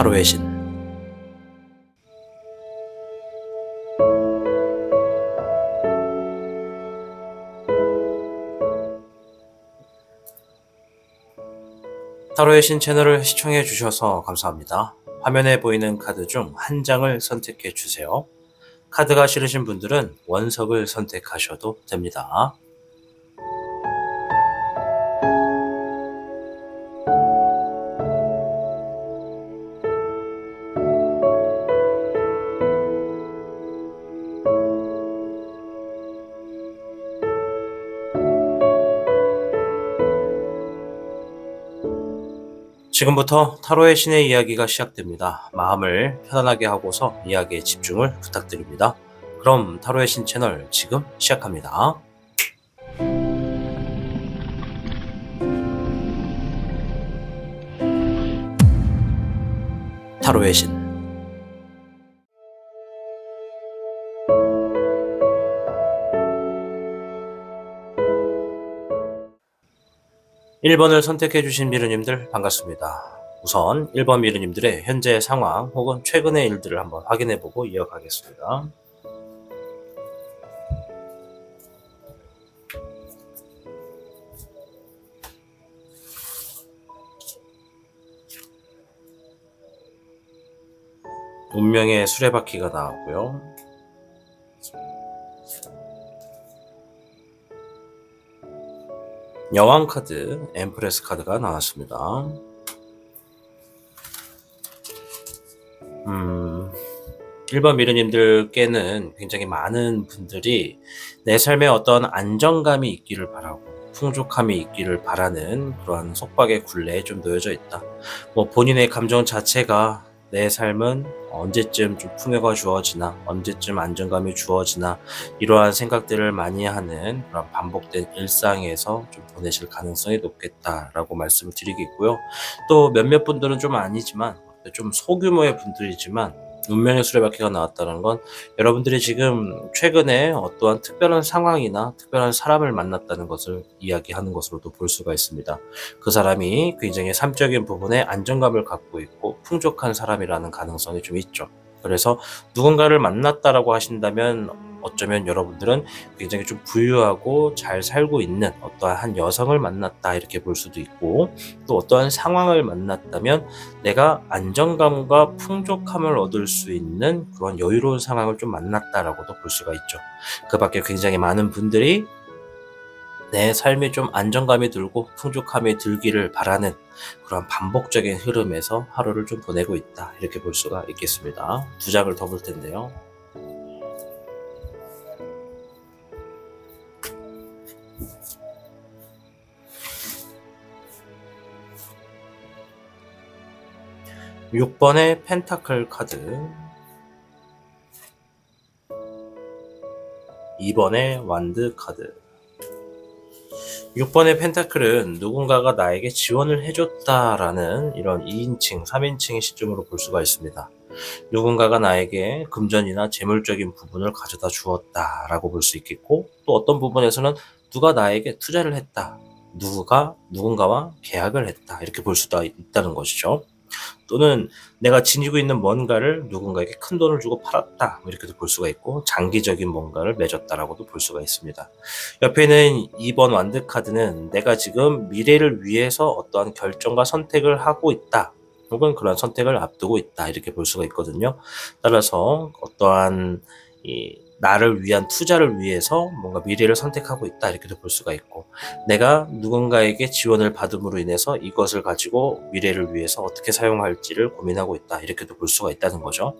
타로의 신. 타로의 신 채널을 시청해 주셔서 감사합니다. 화면에 보이는 카드 중 한 장을 선택해 주세요. 카드가 싫으신 분들은 원석을 선택하셔도 됩니다. 지금부터 타로의 신의 이야기가 시작됩니다. 마음을 편안하게 하고서 이야기에 집중을 부탁드립니다. 그럼 타로의 신 채널 지금 시작합니다. 타로의 신. 1번을 선택해 주신 미르님들 반갑습니다. 우선 1번 미르님들의 현재 상황 혹은 최근의 일들을 한번 확인해 보고 이어가겠습니다. 운명의 수레바퀴가 나왔고요. 여왕 카드, 엠프레스 카드가 나왔습니다. 1번 미르님들께는 굉장히 많은 분들이 내 삶에 어떤 안정감이 있기를 바라고 풍족함이 있기를 바라는 그러한 속박의 굴레에 좀 놓여져 있다. 본인의 감정 자체가 내 삶은 언제쯤 좀 풍요가 주어지나, 언제쯤 안정감이 주어지나, 이러한 생각들을 많이 하는 그런 반복된 일상에서 좀 보내실 가능성이 높겠다라고 말씀을 드리겠고요. 또 몇몇 분들은 좀 아니지만, 좀 소규모의 분들이지만, 운명의 수레바퀴가 나왔다는 건 여러분들이 지금 최근에 어떠한 특별한 상황이나 특별한 사람을 만났다는 것을 이야기하는 것으로도 볼 수가 있습니다. 그 사람이 굉장히 삶적인 부분에 안정감을 갖고 있고 풍족한 사람이라는 가능성이 좀 있죠. 그래서 누군가를 만났다라고 하신다면 어쩌면 여러분들은 굉장히 좀 부유하고 잘 살고 있는 어떠한 한 여성을 만났다 이렇게 볼 수도 있고, 또 어떠한 상황을 만났다면 내가 안정감과 풍족함을 얻을 수 있는 그런 여유로운 상황을 좀 만났다라고도 볼 수가 있죠. 그 밖에 굉장히 많은 분들이 내 삶에 좀 안정감이 들고 풍족함이 들기를 바라는 그런 반복적인 흐름에서 하루를 좀 보내고 있다 이렇게 볼 수가 있겠습니다. 두 장을 더 볼 텐데요. 6번의 펜타클 카드, 2번의 완드 카드. 6번의 펜타클은 누군가가 나에게 지원을 해줬다라는 이런 2인칭, 3인칭의 시점으로 볼 수가 있습니다. 누군가가 나에게 금전이나 재물적인 부분을 가져다 주었다라고 볼 수 있겠고, 또 어떤 부분에서는 누가 나에게 투자를 했다, 누군가와 계약을 했다 이렇게 볼 수도 있다는 것이죠. 또는 내가 지니고 있는 뭔가를 누군가에게 큰 돈을 주고 팔았다 이렇게도 볼 수가 있고, 장기적인 뭔가를 맺었다라고도 볼 수가 있습니다. 옆에 있는 2번 완드 카드는 내가 지금 미래를 위해서 어떠한 결정과 선택을 하고 있다, 혹은 그런 선택을 앞두고 있다 이렇게 볼 수가 있거든요. 따라서 어떠한 나를 위한 투자를 위해서 뭔가 미래를 선택하고 있다 이렇게도 볼 수가 있고, 내가 누군가에게 지원을 받음으로 인해서 이것을 가지고 미래를 위해서 어떻게 사용할지를 고민하고 있다 이렇게도 볼 수가 있다는 거죠.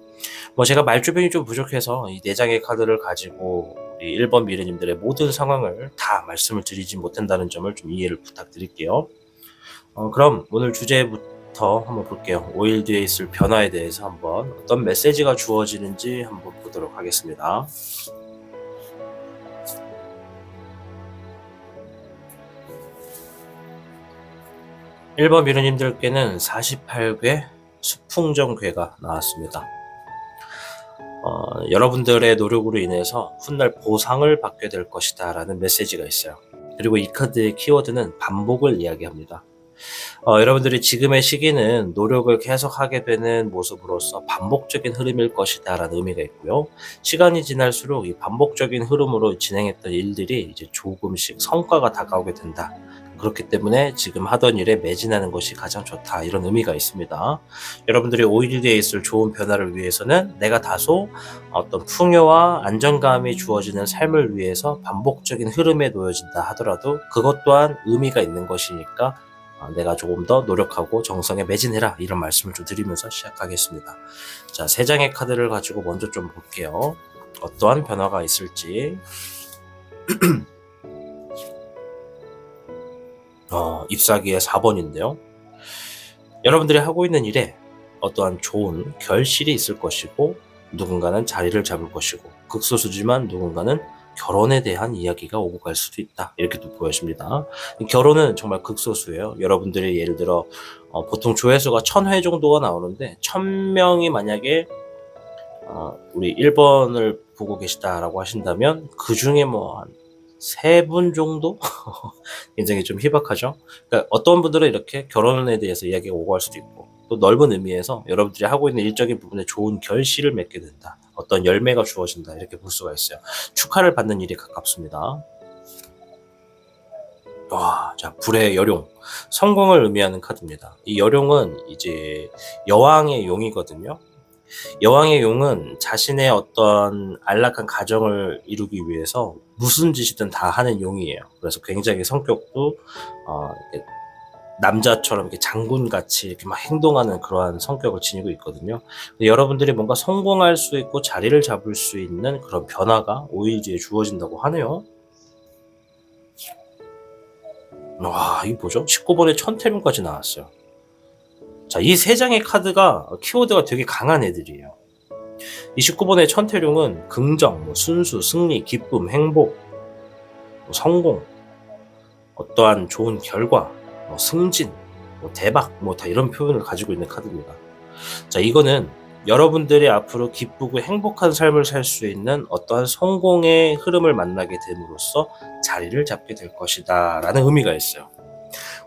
제가 말주변이 좀 부족해서 이 4장의 카드를 가지고 우리 1번 미래님들의 모든 상황을 다 말씀을 드리지 못한다는 점을 좀 이해를 부탁드릴게요. 그럼 오늘 주제부터 한번 볼게요. 5일 뒤에 있을 변화에 대해서 한번 어떤 메시지가 주어지는지 한번 보도록 하겠습니다. (1번) 미르님들께는 48궤 수풍정궤가 나왔습니다. 여러분들의 노력으로 인해서 훗날 보상을 받게 될 것이다 라는 메시지가 있어요. 그리고 이 카드의 키워드는 반복을 이야기합니다. 여러분들이 지금의 시기는 노력을 계속하게 되는 모습으로서 반복적인 흐름일 것이다라는 의미가 있고요. 시간이 지날수록 이 반복적인 흐름으로 진행했던 일들이 이제 조금씩 성과가 다가오게 된다. 그렇기 때문에 지금 하던 일에 매진하는 것이 가장 좋다. 이런 의미가 있습니다. 여러분들이 5일 뒤에 있을 좋은 변화를 위해서는 내가 다소 어떤 풍요와 안정감이 주어지는 삶을 위해서 반복적인 흐름에 놓여진다 하더라도 그것 또한 의미가 있는 것이니까 내가 조금 더 노력하고 정성에 매진해라, 이런 말씀을 좀 드리면서 시작하겠습니다. 자, 3장의 카드를 가지고 먼저 좀 볼게요. 어떠한 변화가 있을지. 잎사귀의 4번인데요. 여러분들이 하고 있는 일에 어떠한 좋은 결실이 있을 것이고 누군가는 자리를 잡을 것이고 극소수지만 누군가는 결혼에 대한 이야기가 오고 갈 수도 있다, 이렇게 또 보여집니다. 결혼은 정말 극소수예요. 여러분들이 예를 들어 보통 조회수가 1000회 정도가 나오는데 1000명이 만약에 우리 1번을 보고 계시다라고 하신다면 그 중에 뭐 한 3분 정도? 굉장히 좀 희박하죠. 그러니까 어떤 분들은 이렇게 결혼에 대해서 이야기가 오고 갈 수도 있고, 또 넓은 의미에서 여러분들이 하고 있는 일적인 부분에 좋은 결실을 맺게 된다, 어떤 열매가 주어진다, 이렇게 볼 수가 있어요. 축하를 받는 일이 가깝습니다. 와, 자, 불의 여룡, 성공을 의미하는 카드입니다. 이 여룡은 이제 여왕의 용이거든요. 여왕의 용은 자신의 어떤 안락한 가정을 이루기 위해서 무슨 짓이든 다 하는 용이에요. 그래서 굉장히 성격도 이렇게 남자처럼 이렇게 장군같이 이렇게 막 행동하는 그러한 성격을 지니고 있거든요. 여러분들이 뭔가 성공할 수 있고 자리를 잡을 수 있는 그런 변화가 5일 뒤에 주어진다고 하네요. 와, 이게 뭐죠? 19번에 천태룡까지 나왔어요. 자, 이 3장의 카드가 키워드가 되게 강한 애들이에요. 29번의 천태룡은 긍정, 순수, 승리, 기쁨, 행복, 성공, 어떠한 좋은 결과, 승진, 대박, 다 이런 표현을 가지고 있는 카드입니다. 자, 이거는 여러분들이 앞으로 기쁘고 행복한 삶을 살 수 있는 어떠한 성공의 흐름을 만나게 됨으로써 자리를 잡게 될 것이다 라는 의미가 있어요.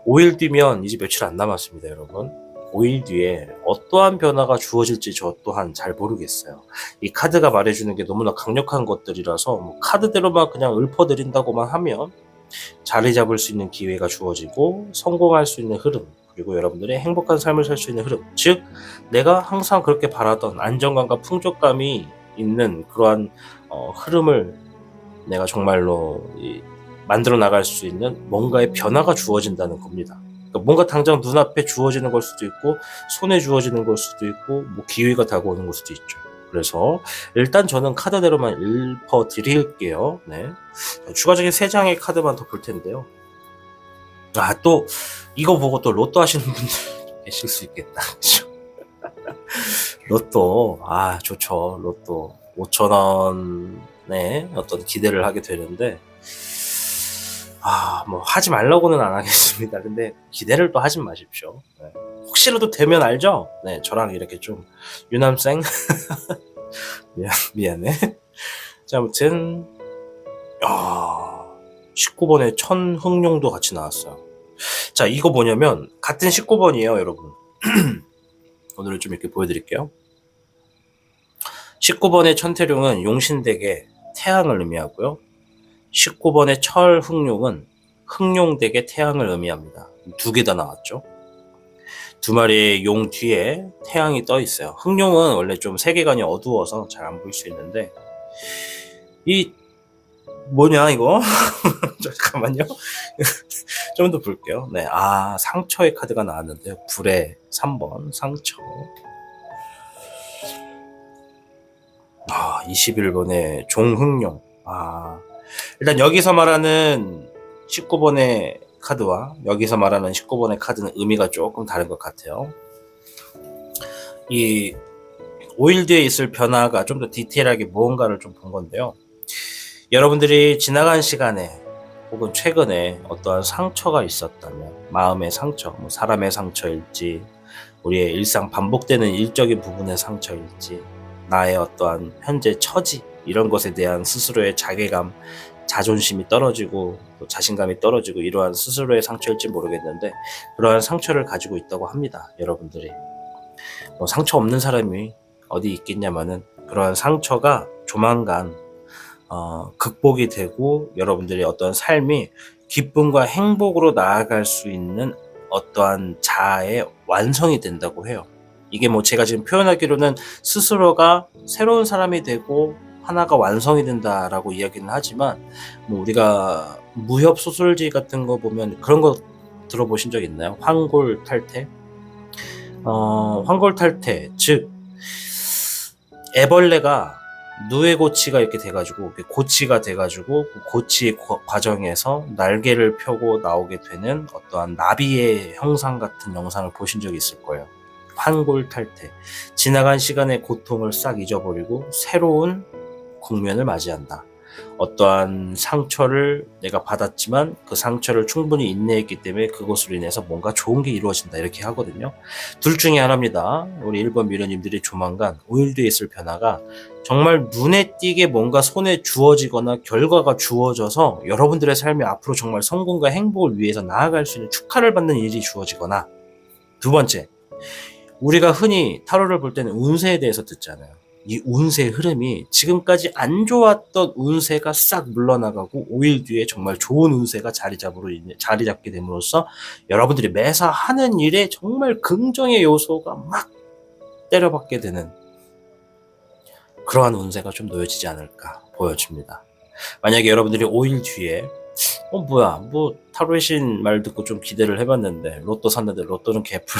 5일 뒤면 이제 며칠 안 남았습니다, 여러분. 5일 뒤에 어떠한 변화가 주어질지 저 또한 잘 모르겠어요. 이 카드가 말해주는 게 너무나 강력한 것들이라서 카드대로만 그냥 읊어드린다고만 하면 자리 잡을 수 있는 기회가 주어지고 성공할 수 있는 흐름, 그리고 여러분들의 행복한 삶을 살 수 있는 흐름, 즉 내가 항상 그렇게 바라던 안정감과 풍족감이 있는 그러한 흐름을 내가 정말로 만들어 나갈 수 있는 뭔가의 변화가 주어진다는 겁니다. 뭔가 당장 눈앞에 주어지는 걸 수도 있고 손에 주어지는 걸 수도 있고 기회가 다가오는 걸 수도 있죠. 그래서 일단 저는 카드대로만 읊어드릴게요. 네. 추가적인 3장의 카드만 더 볼 텐데요. 또 이거 보고 또 로또 하시는 분들 계실 수 있겠다. 그렇죠? 로또 좋죠. 로또 5,000원에 어떤 기대를 하게 되는데 하지 말라고는 안 하겠습니다. 근데 기대를 또 하지 마십시오. 네. 혹시라도 되면 알죠? 네, 저랑 이렇게 좀 유남생 미안해. 자, 아무튼 19번에 천흥룡도 같이 나왔어요. 자, 이거 뭐냐면 같은 19번이에요, 여러분. 오늘은 좀 이렇게 보여드릴게요. 19번의 천태룡은 용신댁의 태양을 의미하고요. 19번의 철흥룡은 흥룡댁의 태양을 의미합니다. 2개 다 나왔죠. 2마리의 용 뒤에 태양이 떠 있어요. 흥룡은 원래 좀 세계관이 어두워서 잘 안 보일 수 있는데 이 뭐냐 이거? 잠깐만요. 좀 더 볼게요. 네, 상처의 카드가 나왔는데요. 불의 3번 상처. 21번의 종흥룡. 일단 여기서 말하는 19번의 카드와 여기서 말하는 19번의 카드는 의미가 조금 다른 것 같아요. 이 5일 뒤에 있을 변화가 좀 더 디테일하게 무언가를 좀 본 건데요. 여러분들이 지나간 시간에 혹은 최근에 어떠한 상처가 있었다면, 마음의 상처, 사람의 상처일지, 우리의 일상 반복되는 일적인 부분의 상처일지, 나의 어떠한 현재 처지, 이런 것에 대한 스스로의 자괴감, 자존심이 떨어지고 또 자신감이 떨어지고 이러한 스스로의 상처일지 모르겠는데 그러한 상처를 가지고 있다고 합니다. 여러분들이 뭐 상처 없는 사람이 어디 있겠냐마는 그러한 상처가 조만간 극복이 되고 여러분들의 어떤 삶이 기쁨과 행복으로 나아갈 수 있는 어떠한 자아의 완성이 된다고 해요. 이게 뭐 제가 지금 표현하기로는 스스로가 새로운 사람이 되고 하나가 완성이 된다라고 이야기는 하지만 뭐 우리가 무협 소설지 같은 거 보면 그런 거 들어보신 적 있나요? 황골탈태? 황골탈태, 즉 애벌레가 누에고치가 이렇게 돼가지고 고치가 돼가지고 그 고치 과정에서 날개를 펴고 나오게 되는 어떠한 나비의 형상 같은 영상을 보신 적이 있을 거예요. 환골탈태. 지나간 시간의 고통을 싹 잊어버리고 새로운 국면을 맞이한다. 어떠한 상처를 내가 받았지만 그 상처를 충분히 인내했기 때문에 그것으로 인해서 뭔가 좋은 게 이루어진다 이렇게 하거든요. 둘 중에 하나입니다. 우리 1번 미련님들이 조만간 5일 뒤에 있을 변화가 정말 눈에 띄게 뭔가 손에 주어지거나 결과가 주어져서 여러분들의 삶이 앞으로 정말 성공과 행복을 위해서 나아갈 수 있는 축하를 받는 일이 주어지거나, 두 번째, 우리가 흔히 타로를 볼 때는 운세에 대해서 듣잖아요. 이 운세의 흐름이 지금까지 안 좋았던 운세가 싹 물러나가고 5일 뒤에 정말 좋은 운세가 자리 잡게 됨으로써 여러분들이 매사 하는 일에 정말 긍정의 요소가 막 때려박게 되는 그러한 운세가 좀 놓여지지 않을까 보여집니다. 만약에 여러분들이 5일 뒤에 뭐야 뭐 타로의 신 말 듣고 좀 기대를 해봤는데 로또 샀는데 로또는 개풀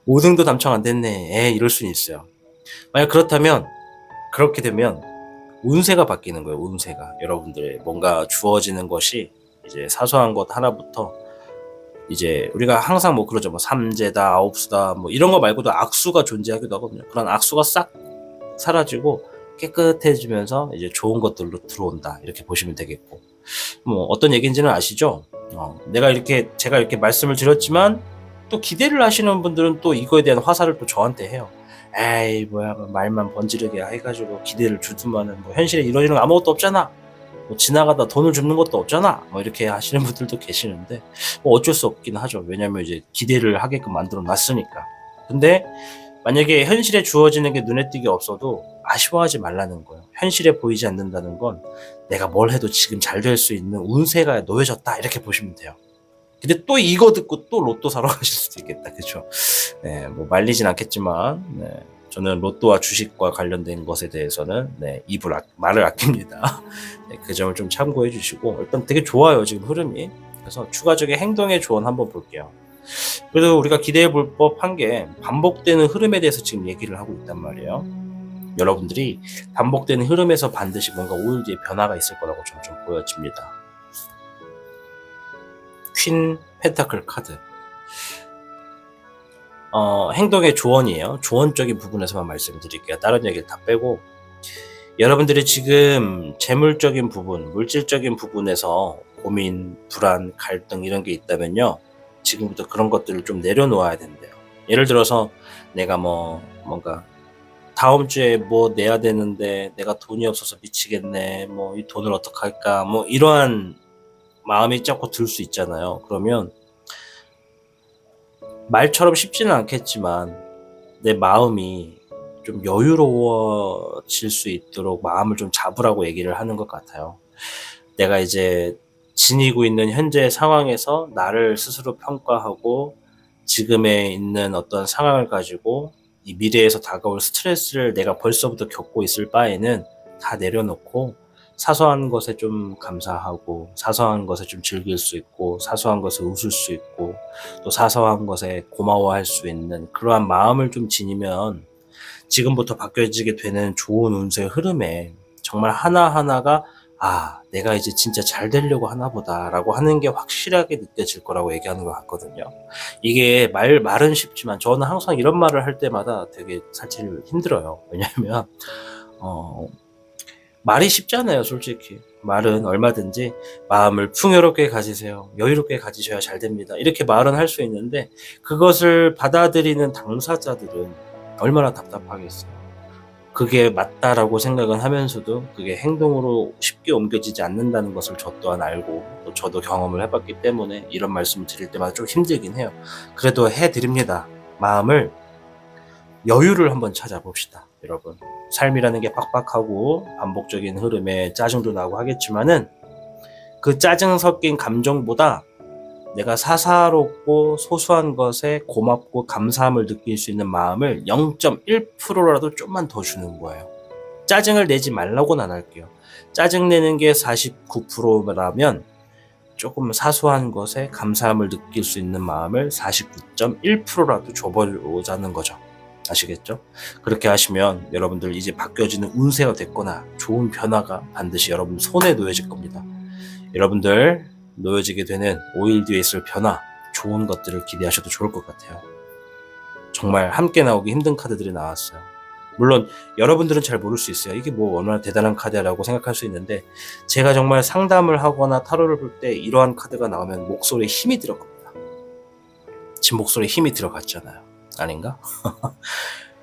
5등도 당첨 안 됐네. 이럴 수는 있어요. 만약 그렇다면, 그렇게 되면 운세가 바뀌는 거예요. 운세가. 여러분들의 뭔가 주어지는 것이 이제 사소한 것 하나부터 이제 우리가 항상 뭐 그러죠. 뭐 삼재다, 아홉수다, 뭐 이런 거 말고도 악수가 존재하기도 하거든요. 그런 악수가 싹 사라지고 깨끗해지면서 이제 좋은 것들로 들어온다. 이렇게 보시면 되겠고. 뭐 어떤 얘기인지는 아시죠? 제가 이렇게 말씀을 드렸지만 또 기대를 하시는 분들은 또 이거에 대한 화살을 또 저한테 해요. 에이 뭐야 말만 번지르게 해가지고 기대를 주더만은 뭐 현실에 이루어지는 아무것도 없잖아. 뭐 지나가다 돈을 줍는 것도 없잖아. 뭐 이렇게 하시는 분들도 계시는데 뭐 어쩔 수 없긴 하죠. 왜냐면 이제 기대를 하게끔 만들어 놨으니까. 근데 만약에 현실에 주어지는 게 눈에 띄게 없어도 아쉬워하지 말라는 거예요. 현실에 보이지 않는다는 건 내가 뭘 해도 지금 잘 될 수 있는 운세가 놓여졌다 이렇게 보시면 돼요. 근데 또 이거 듣고 또 로또 사러 가실 수도 있겠다. 그렇죠? 네, 뭐 말리진 않겠지만 저는 로또와 주식과 관련된 것에 대해서는 말을 아낍니다. 그 점을 좀 참고해 주시고 일단 되게 좋아요. 지금 흐름이. 그래서 추가적인 행동의 조언 한번 볼게요. 그래도 우리가 기대해 볼 법한 게 반복되는 흐름에 대해서 지금 얘기를 하고 있단 말이에요. 여러분들이 반복되는 흐름에서 반드시 뭔가 5일 뒤에 변화가 있을 거라고 좀 보여집니다. 퀸 펜타클 카드. 행동의 조언이에요. 조언적인 부분에서만 말씀드릴게요. 다른 얘기를 다 빼고 여러분들이 지금 재물적인 부분, 물질적인 부분에서 고민, 불안, 갈등 이런 게 있다면요. 지금부터 그런 것들을 좀 내려놓아야 된대요. 예를 들어서 내가 뭔가 다음 주에 뭐 내야 되는데 내가 돈이 없어서 미치겠네. 뭐 이 돈을 어떡할까? 뭐 이러한 마음이 자꾸 들 수 있잖아요. 그러면 말처럼 쉽지는 않겠지만 내 마음이 좀 여유로워질 수 있도록 마음을 좀 잡으라고 얘기를 하는 것 같아요. 내가 이제 지니고 있는 현재 상황에서 나를 스스로 평가하고 지금에 있는 어떤 상황을 가지고 이 미래에서 다가올 스트레스를 내가 벌써부터 겪고 있을 바에는 다 내려놓고 사소한 것에 좀 감사하고 사소한 것에 좀 즐길 수 있고 사소한 것에 웃을 수 있고 또 사소한 것에 고마워할 수 있는 그러한 마음을 좀 지니면 지금부터 바뀌어지게 되는 좋은 운세의 흐름에 정말 하나하나가 내가 이제 진짜 잘 되려고 하나 보다라고 하는 게 확실하게 느껴질 거라고 얘기하는 것 같거든요. 이게 말은 쉽지만 저는 항상 이런 말을 할 때마다 되게 사실 힘들어요. 왜냐하면 말이 쉽잖아요, 솔직히. 말은 얼마든지 마음을 풍요롭게 가지세요. 여유롭게 가지셔야 잘 됩니다. 이렇게 말은 할 수 있는데 그것을 받아들이는 당사자들은 얼마나 답답하겠어요. 그게 맞다라고 생각은 하면서도 그게 행동으로 쉽게 옮겨지지 않는다는 것을 저 또한 알고 또 저도 경험을 해봤기 때문에 이런 말씀을 드릴 때마다 좀 힘들긴 해요. 그래도 해드립니다. 마음을 여유를 한번 찾아봅시다, 여러분. 삶이라는 게 빡빡하고 반복적인 흐름에 짜증도 나고 하겠지만은 그 짜증 섞인 감정보다 내가 사사롭고 소소한 것에 고맙고 감사함을 느낄 수 있는 마음을 0.1%라도 좀만 더 주는 거예요. 짜증을 내지 말라고는 안 할게요. 짜증 내는 게 49%라면 조금 사소한 것에 감사함을 느낄 수 있는 마음을 49.1%라도 줘보자는 거죠. 아시겠죠? 그렇게 하시면 여러분들 이제 바뀌어지는 운세가 됐거나 좋은 변화가 반드시 여러분 손에 놓여질 겁니다. 여러분들 놓여지게 되는 5일 뒤에 있을 변화, 좋은 것들을 기대하셔도 좋을 것 같아요. 정말 함께 나오기 힘든 카드들이 나왔어요. 물론 여러분들은 잘 모를 수 있어요. 이게 뭐 얼마나 대단한 카드라고 생각할 수 있는데 제가 정말 상담을 하거나 타로를 볼 때 이러한 카드가 나오면 목소리에 힘이 들어갑니다. 지금 목소리에 힘이 들어갔잖아요. 아닌가?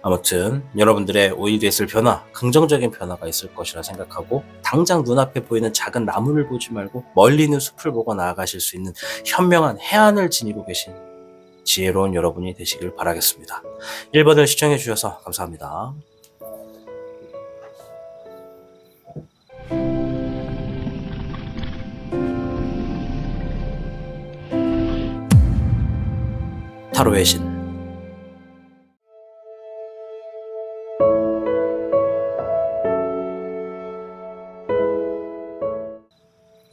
아무튼 여러분들의 5일 뒤에 있을 변화, 긍정적인 변화가 있을 것이라 생각하고 당장 눈앞에 보이는 작은 나무를 보지 말고 멀리 있는 숲을 보고 나아가실 수 있는 현명한 해안을 지니고 계신 지혜로운 여러분이 되시길 바라겠습니다. 1번을 시청해 주셔서 감사합니다. 타로의 신.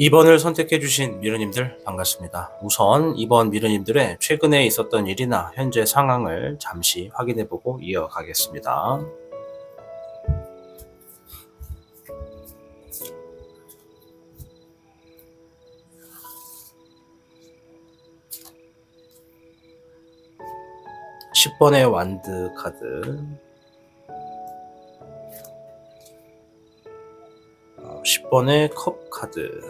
이번을 선택해주신 미르님들 반갑습니다. 우선 이번 미르님들의 최근에 있었던 일이나 현재 상황을 잠시 확인해보고 이어가겠습니다. (10번의) 완드 카드, 10번의 컵 카드.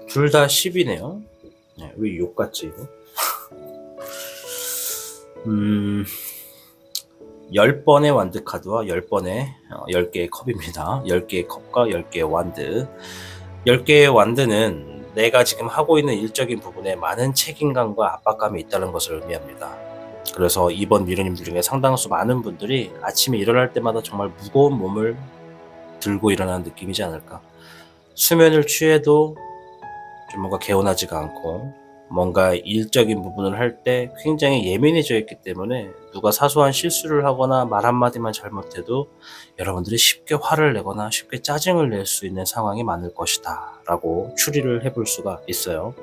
둘 다 10이네요. 네, 왜 욕같지 이거? 10번의 완드 카드와 10번의 10개의 컵입니다. 10개의 컵과 10개의 완드. 10개의 완드는 내가 지금 하고 있는 일적인 부분에 많은 책임감과 압박감이 있다는 것을 의미합니다. 그래서 이번 미르님들 중에 상당수 많은 분들이 아침에 일어날 때마다 정말 무거운 몸을 들고 일어나는 느낌이지 않을까. 수면을 취해도 좀 뭔가 개운하지가 않고 뭔가 일적인 부분을 할 때 굉장히 예민해져 있기 때문에 누가 사소한 실수를 하거나 말 한마디만 잘못해도 여러분들이 쉽게 화를 내거나 쉽게 짜증을 낼 수 있는 상황이 많을 것이다 라고 추리를 해볼 수가 있어요.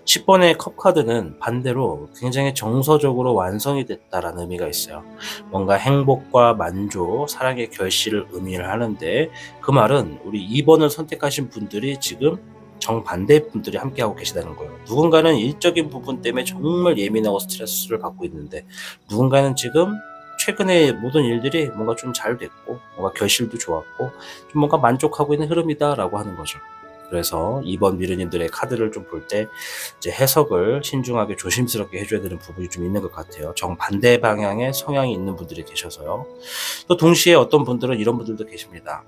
10번의 컵 카드는 반대로 굉장히 정서적으로 완성이 됐다라는 의미가 있어요. 뭔가 행복과 만족, 사랑의 결실을 의미를 하는데 그 말은 우리 2번을 선택하신 분들이 지금 정반대의 분들이 함께하고 계시다는 거예요. 누군가는 일적인 부분 때문에 정말 예민하고 스트레스를 받고 있는데 누군가는 지금 최근에 모든 일들이 뭔가 좀 잘 됐고 뭔가 결실도 좋았고 좀 뭔가 만족하고 있는 흐름이다라고 하는 거죠. 그래서 이번 미르님들의 카드를 좀 볼 때 이제 해석을 신중하게 조심스럽게 해줘야 되는 부분이 좀 있는 것 같아요. 정반대 방향의 성향이 있는 분들이 계셔서요. 또 동시에 어떤 분들은 이런 분들도 계십니다.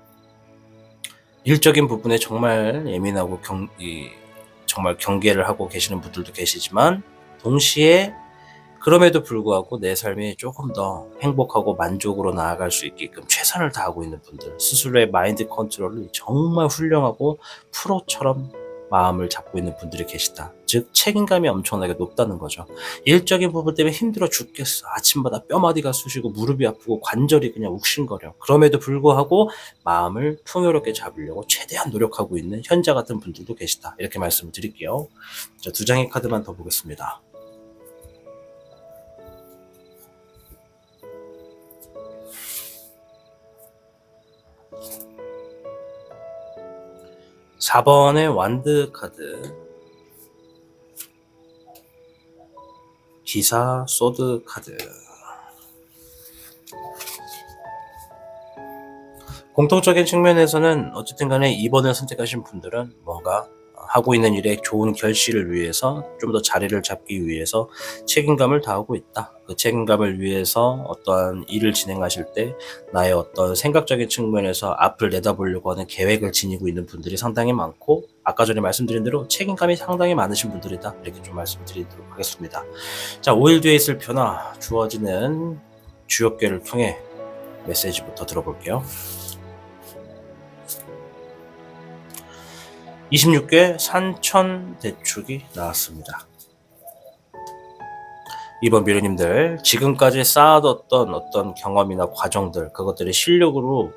일적인 부분에 정말 예민하고 정말 경계를 하고 계시는 분들도 계시지만 동시에 그럼에도 불구하고 내 삶이 조금 더 행복하고 만족으로 나아갈 수 있게끔 최선을 다하고 있는 분들, 스스로의 마인드 컨트롤을 정말 훌륭하고 프로처럼 마음을 잡고 있는 분들이 계시다. 즉 책임감이 엄청나게 높다는 거죠. 일적인 부분 때문에 힘들어 죽겠어. 아침마다 뼈마디가 쑤시고 무릎이 아프고 관절이 그냥 욱신거려. 그럼에도 불구하고 마음을 풍요롭게 잡으려고 최대한 노력하고 있는 현자 같은 분들도 계시다. 이렇게 말씀을 드릴게요. 자, 두 장의 카드만 더 보겠습니다. 4번의 완드 카드, 기사 소드 카드. 공통적인 측면에서는 어쨌든 간에 2번을 선택하신 분들은 뭔가 하고 있는 일에 좋은 결실을 위해서 좀 더 자리를 잡기 위해서 책임감을 다하고 있다. 그 책임감을 위해서 어떠한 일을 진행하실 때 나의 어떤 생각적인 측면에서 앞을 내다보려고 하는 계획을 지니고 있는 분들이 상당히 많고, 아까 전에 말씀드린 대로 책임감이 상당히 많으신 분들이다, 이렇게 좀 말씀드리도록 하겠습니다. 자, 5일 뒤에 있을 변화, 주어지는 주역계를 통해 메시지부터 들어볼게요. 26개 산천대축이 나왔습니다. 이번 미래님들, 지금까지 쌓아뒀던 어떤 경험이나 과정들, 그것들이 실력으로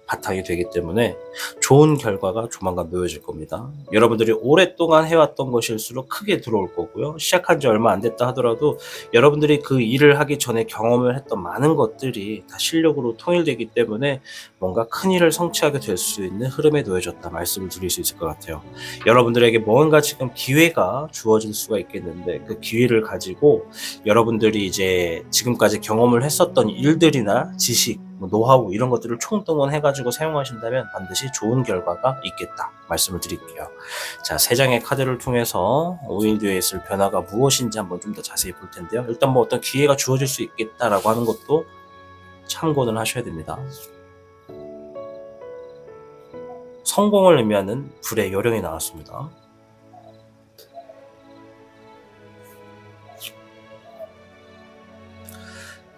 바탕이 되기 때문에 좋은 결과가 조만간 놓여질 겁니다. 여러분들이 오랫동안 해왔던 것일수록 크게 들어올 거고요. 시작한 지 얼마 안 됐다 하더라도 여러분들이 그 일을 하기 전에 경험을 했던 많은 것들이 다 실력으로 통일되기 때문에 뭔가 큰 일을 성취하게 될 수 있는 흐름에 놓여졌다 말씀을 드릴 수 있을 것 같아요. 여러분들에게 뭔가 지금 기회가 주어질 수가 있겠는데, 그 기회를 가지고 여러분들이 이제 지금까지 경험을 했었던 일들이나 지식, 노하우 이런 것들을 총동원해가지고 사용하신다면 반드시 좋은 결과가 있겠다 말씀을 드릴게요. 자, 3장의 카드를 통해서 5일 뒤에 있을 변화가 무엇인지 한번 좀 더 자세히 볼 텐데요. 일단 뭐 어떤 기회가 주어질 수 있겠다라고 하는 것도 참고는 하셔야 됩니다. 성공을 의미하는 불의 요령이 나왔습니다.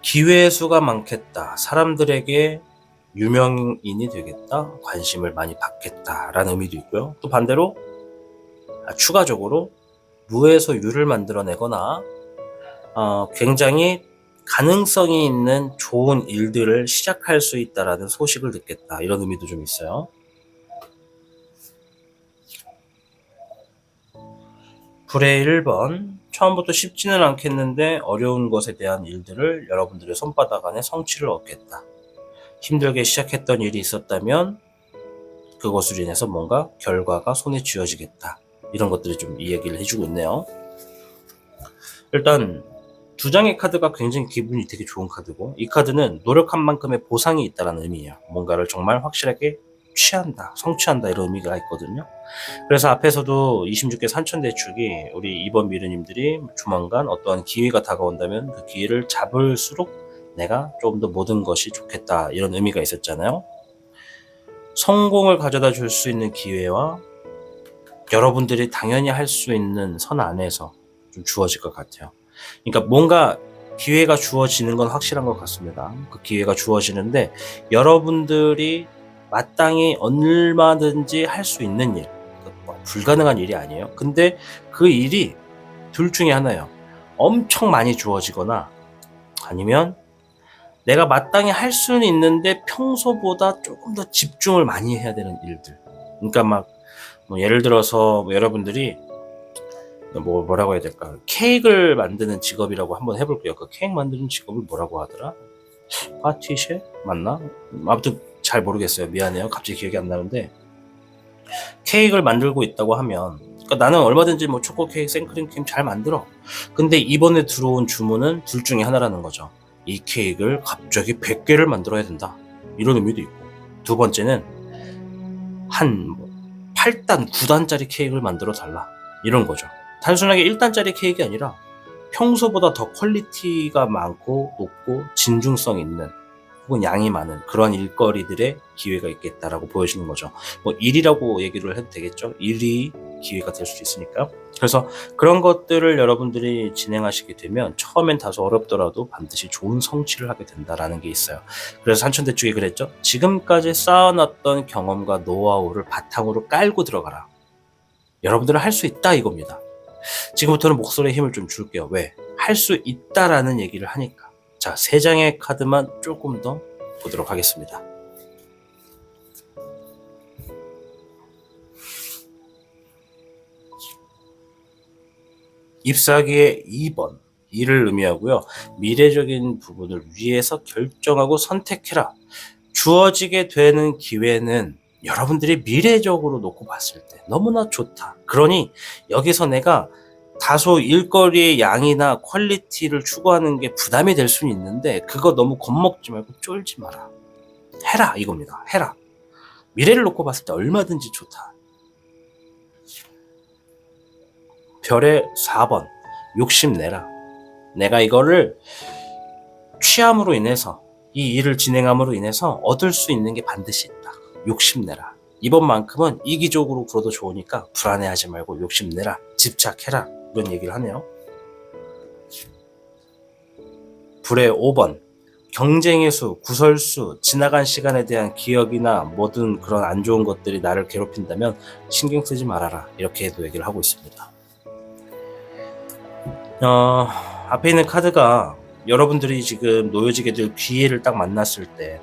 기회의 수가 많겠다. 사람들에게 유명인이 되겠다. 관심을 많이 받겠다라는 의미도 있고요. 또 반대로 추가적으로 무에서 유를 만들어내거나 굉장히 가능성이 있는 좋은 일들을 시작할 수 있다라는 소식을 듣겠다. 이런 의미도 좀 있어요. 불의 1번, 처음부터 쉽지는 않겠는데 어려운 것에 대한 일들을 여러분들의 손바닥 안에 성취를 얻겠다. 힘들게 시작했던 일이 있었다면 그것으로 인해서 뭔가 결과가 손에 쥐어지겠다. 이런 것들이 좀 이야기를 해주고 있네요. 일단 2장의 카드가 굉장히 기분이 되게 좋은 카드고, 이 카드는 노력한 만큼의 보상이 있다는 의미예요. 뭔가를 정말 확실하게 취한다, 성취한다, 이런 의미가 있거든요. 그래서 앞에서도 26개 산천대축이 우리 이번 미르님들이 조만간 어떠한 기회가 다가온다면 그 기회를 잡을수록 내가 조금 더 모든 것이 좋겠다, 이런 의미가 있었잖아요. 성공을 가져다 줄 수 있는 기회와 여러분들이 당연히 할 수 있는 선 안에서 좀 주어질 것 같아요. 그러니까 뭔가 기회가 주어지는 건 확실한 것 같습니다. 그 기회가 주어지는데 여러분들이 마땅히 얼마든지 할 수 있는 일, 불가능한 일이 아니에요. 근데 그 일이 둘 중에 하나예요. 엄청 많이 주어지거나 아니면 내가 마땅히 할 수는 있는데 평소보다 조금 더 집중을 많이 해야 되는 일들. 그러니까 막 뭐 예를 들어서 뭐 여러분들이 뭐라고 해야 될까? 케이크를 만드는 직업이라고 한번 해볼게요. 그 케이크 만드는 직업을 뭐라고 하더라? 파티셰? 맞나? 아무튼 잘 모르겠어요. 미안해요. 갑자기 기억이 안 나는데, 케이크를 만들고 있다고 하면, 그러니까 나는 얼마든지 뭐 초코 케이크, 생크림 케이크 잘 만들어. 근데 이번에 들어온 주문은 둘 중에 하나라는 거죠. 이 케이크를 갑자기 100개를 만들어야 된다. 이런 의미도 있고, 두 번째는 한 8단, 9단짜리 케이크를 만들어 달라. 이런 거죠. 단순하게 1단짜리 케이크가 아니라 평소보다 더 퀄리티가 많고 높고 진중성 있는 혹은 양이 많은 그런 일거리들의 기회가 있겠다라고 보여주는 거죠. 뭐 일이라고 얘기를 해도 되겠죠. 일이 기회가 될 수 있으니까. 그래서 그런 것들을 여러분들이 진행하시게 되면 처음엔 다소 어렵더라도 반드시 좋은 성취를 하게 된다라는 게 있어요. 그래서 산천대축이 그랬죠. 지금까지 쌓아놨던 경험과 노하우를 바탕으로 깔고 들어가라. 여러분들은 할 수 있다, 이겁니다. 지금부터는 목소리에 힘을 좀 줄게요. 왜? 할 수 있다라는 얘기를 하니까. 자, 3장의 카드만 조금 더 보도록 하겠습니다. 잎사귀의 2번, 이를 의미하고요. 미래적인 부분을 위해서 결정하고 선택해라. 주어지게 되는 기회는 여러분들이 미래적으로 놓고 봤을 때 너무나 좋다. 그러니 여기서 내가 다소 일거리의 양이나 퀄리티를 추구하는 게 부담이 될 수는 있는데 그거 너무 겁먹지 말고 쫄지 마라. 해라, 이겁니다. 해라. 미래를 놓고 봤을 때 얼마든지 좋다. 별의 4번 욕심내라. 내가 이거를 취함으로 인해서 이 일을 진행함으로 인해서 얻을 수 있는 게 반드시 있다. 욕심내라. 이번만큼은 이기적으로 굴어도 좋으니까 불안해하지 말고 욕심내라. 집착해라. 이런 얘기를 하네요. 불의 5번 경쟁의 수, 구설수, 지나간 시간에 대한 기억이나 모든 그런 안 좋은 것들이 나를 괴롭힌다면 신경 쓰지 말아라. 이렇게도 얘기를 하고 있습니다. 앞에 있는 카드가 여러분들이 지금 놓여지게 될 기회를 딱 만났을 때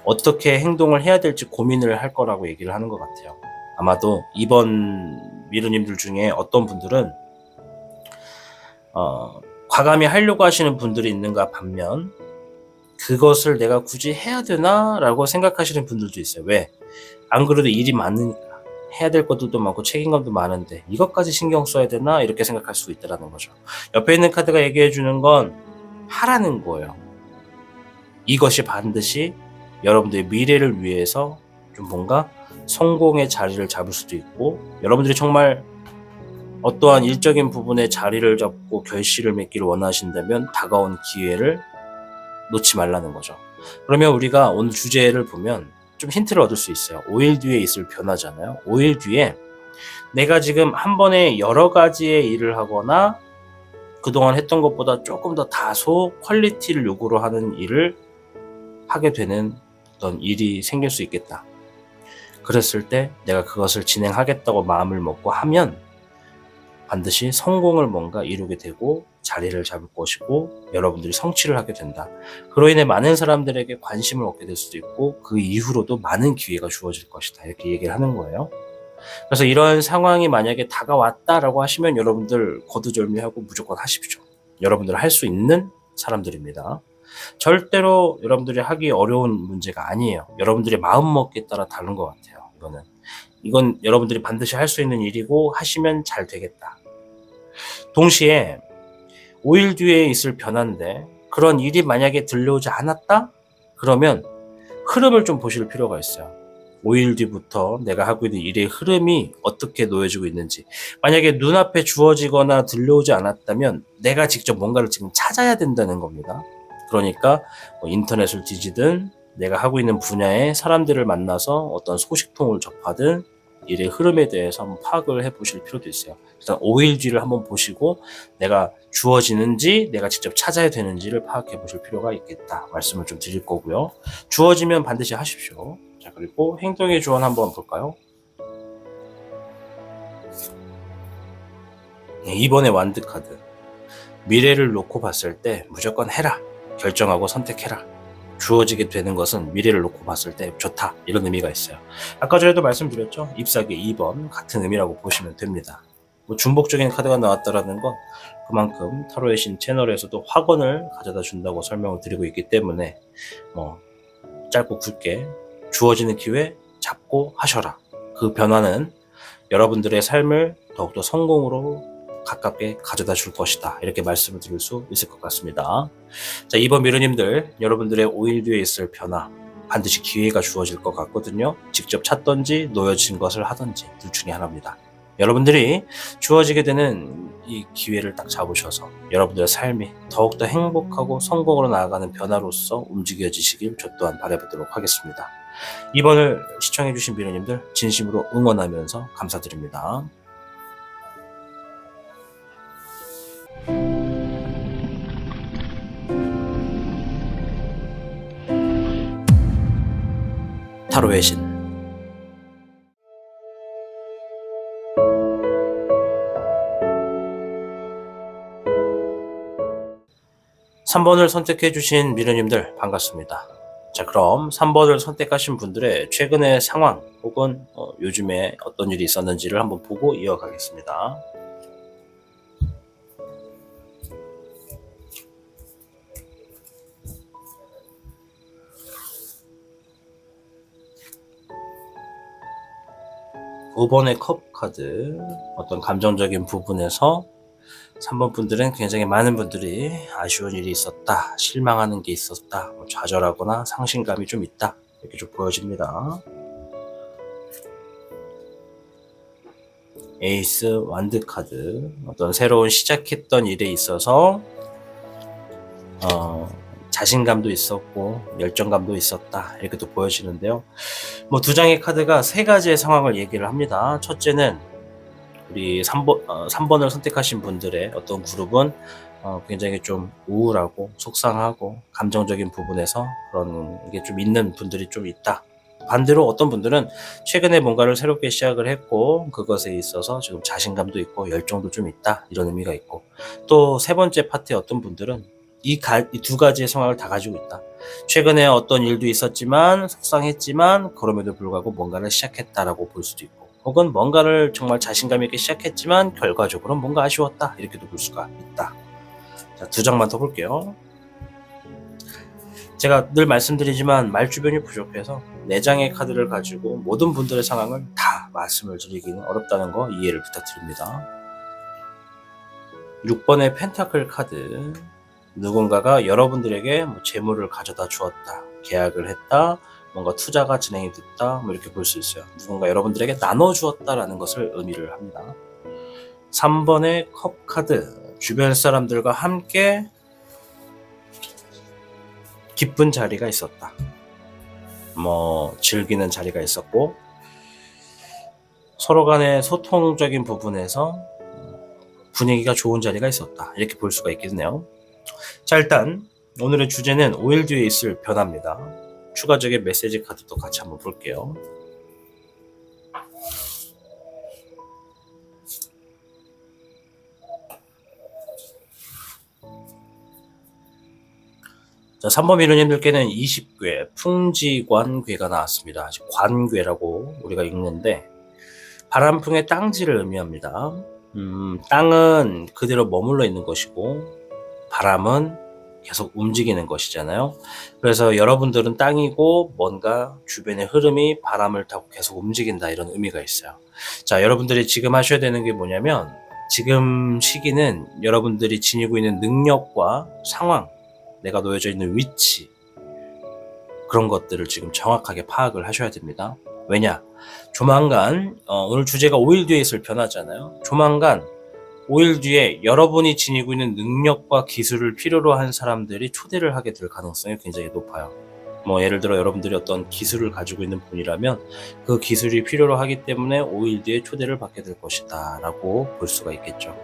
어떻게 행동을 해야 될지 고민을 할 거라고 얘기를 하는 것 같아요. 아마도 이번 미르님들 중에 어떤 분들은 과감히 하려고 하시는 분들이 있는가 반면 그것을 내가 굳이 해야 되나? 라고 생각하시는 분들도 있어요. 왜? 안 그래도 일이 많으니까. 해야 될 것들도 많고 책임감도 많은데 이것까지 신경 써야 되나? 이렇게 생각할 수 있다는 거죠. 옆에 있는 카드가 얘기해 주는 건 하라는 거예요. 이것이 반드시 여러분들의 미래를 위해서 좀 뭔가 성공의 자리를 잡을 수도 있고 여러분들이 정말 어떠한 일적인 부분에 자리를 잡고 결실을 맺기를 원하신다면 다가온 기회를 놓지 말라는 거죠. 그러면 우리가 오늘 주제를 보면 좀 힌트를 얻을 수 있어요. 5일 뒤에 있을 변화잖아요. 5일 뒤에 내가 지금 한 번에 여러 가지의 일을 하거나 그동안 했던 것보다 조금 더 다소 퀄리티를 요구를 하는 일을 하게 되는 어떤 일이 생길 수 있겠다. 그랬을 때 내가 그것을 진행하겠다고 마음을 먹고 하면 반드시 성공을 뭔가 이루게 되고 자리를 잡을 것이고 여러분들이 성취를 하게 된다. 그로 인해 많은 사람들에게 관심을 얻게 될 수도 있고 그 이후로도 많은 기회가 주어질 것이다. 이렇게 얘기를 하는 거예요. 그래서 이런 상황이 만약에 다가왔다라고 하시면 여러분들 거두절미하고 무조건 하십시오. 여러분들 할 수 있는 사람들입니다. 절대로 여러분들이 하기 어려운 문제가 아니에요. 여러분들의 마음먹기에 따라 다른 것 같아요. 이건 여러분들이 반드시 할 수 있는 일이고 하시면 잘 되겠다. 동시에 5일 뒤에 있을 변화인데 그런 일이 만약에 들려오지 않았다? 그러면 흐름을 좀 보실 필요가 있어요. 5일 뒤부터 내가 하고 있는 일의 흐름이 어떻게 놓여지고 있는지. 만약에 눈앞에 주어지거나 들려오지 않았다면 내가 직접 뭔가를 지금 찾아야 된다는 겁니다. 그러니까 인터넷을 뒤지든 내가 하고 있는 분야의 사람들을 만나서 어떤 소식통을 접하든 일의 흐름에 대해서 한번 파악을 해보실 필요도 있어요. 일단 5일 뒤를 한번 보시고 내가 주어지는지 내가 직접 찾아야 되는지를 파악해 보실 필요가 있겠다 말씀을 좀 드릴 거고요. 주어지면 반드시 하십시오. 자, 그리고 행동의 조언 한번 볼까요? 이번에 완드 카드. 미래를 놓고 봤을 때 무조건 해라. 결정하고 선택해라. 주어지게 되는 것은 미래를 놓고 봤을 때 좋다. 이런 의미가 있어요. 아까 전에도 말씀드렸죠. 잎사귀 2번 같은 의미라고 보시면 됩니다. 중복적인 카드가 나왔다라는 건 그만큼 타로의 신 채널에서도 확언을 가져다 준다고 설명을 드리고 있기 때문에 짧고 굵게 주어지는 기회 잡고 하셔라. 그 변화는 여러분들의 삶을 더욱더 성공으로 가깝게 가져다 줄 것이다. 이렇게 말씀을 드릴 수 있을 것 같습니다. 자, 이번 미르님들 여러분들의 5일 뒤에 있을 변화 반드시 기회가 주어질 것 같거든요. 직접 찾던지 놓여진 것을 하던지 둘 중에 하나입니다. 여러분들이 주어지게 되는 이 기회를 딱 잡으셔서 여러분들의 삶이 더욱더 행복하고 성공으로 나아가는 변화로서 움직여지시길 저 또한 바라보도록 하겠습니다. 이번을 시청해주신 미르님들 진심으로 응원하면서 감사드립니다. 타로의 신 3번을 선택해주신 미르님들 반갑습니다. 자, 그럼 3번을 선택하신 분들의 최근의 상황 혹은 요즘에 어떤 일이 있었는지를 한번 보고 이어가겠습니다. 5번의 컵 카드, 어떤 감정적인 부분에서 3번 분들은 굉장히 많은 분들이 아쉬운 일이 있었다, 실망하는 게 있었다, 좌절하거나 상실감이 좀 있다, 이렇게 좀 보여집니다. 에이스 완드 카드, 어떤 새로운 시작했던 일에 있어서 자신감도 있었고 열정감도 있었다, 이렇게도 보여지는데요. 뭐 두 장의 카드가 세 가지의 상황을 얘기를 합니다. 첫째는 우리 3번을 선택하신 분들의 어떤 그룹은 굉장히 좀 우울하고 속상하고 감정적인 부분에서 그런 게 좀 있는 분들이 좀 있다. 반대로 어떤 분들은 최근에 뭔가를 새롭게 시작을 했고 그것에 있어서 지금 자신감도 있고 열정도 좀 있다, 이런 의미가 있고, 또 세 번째 파트의 어떤 분들은 이 두 가지의 상황을 다 가지고 있다. 최근에 어떤 일도 있었지만 속상했지만 그럼에도 불구하고 뭔가를 시작했다라고 볼 수도 있고, 혹은 뭔가를 정말 자신감 있게 시작했지만 결과적으로 뭔가 아쉬웠다, 이렇게도 볼 수가 있다. 자, 두 장만 더 볼게요. 제가 늘 말씀드리지만 말주변이 부족해서 4장의 카드를 가지고 모든 분들의 상황을 다 말씀을 드리기는 어렵다는 거 이해를 부탁드립니다. 6번의 펜타클 카드, 누군가가 여러분들에게 뭐 재물을 가져다 주었다, 계약을 했다, 뭔가 투자가 진행이 됐다, 뭐 이렇게 볼 수 있어요. 누군가 여러분들에게 나눠주었다라는 것을 의미를 합니다. 3번의 컵 카드, 주변 사람들과 함께 기쁜 자리가 있었다, 뭐 즐기는 자리가 있었고 서로 간의 소통적인 부분에서 분위기가 좋은 자리가 있었다, 이렇게 볼 수가 있겠네요. 자, 일단 오늘의 주제는 5일 뒤에 있을 변화입니다. 추가적인 메시지 카드도 같이 한번 볼게요. 자, 3번 미루님들께는 20괴 풍지관괴가 나왔습니다. 관괴라고 우리가 읽는데 바람풍의 땅지를 의미합니다. 땅은 그대로 머물러 있는 것이고 바람은 계속 움직이는 것이잖아요. 그래서 여러분들은 땅이고 뭔가 주변의 흐름이 바람을 타고 계속 움직인다, 이런 의미가 있어요. 자, 여러분들이 지금 하셔야 되는 게 뭐냐면, 지금 시기는 여러분들이 지니고 있는 능력과 상황, 내가 놓여져 있는 위치, 그런 것들을 지금 정확하게 파악을 하셔야 됩니다. 왜냐? 조만간 오늘 주제가 5일 뒤에 있을 변화잖아요. 조만간 5일 뒤에 여러분이 지니고 있는 능력과 기술을 필요로 한 사람들이 초대를 하게 될 가능성이 굉장히 높아요. 뭐 예를 들어 여러분들이 어떤 기술을 가지고 있는 분이라면 그 기술이 필요로 하기 때문에 5일 뒤에 초대를 받게 될 것이다 라고 볼 수가 있겠죠.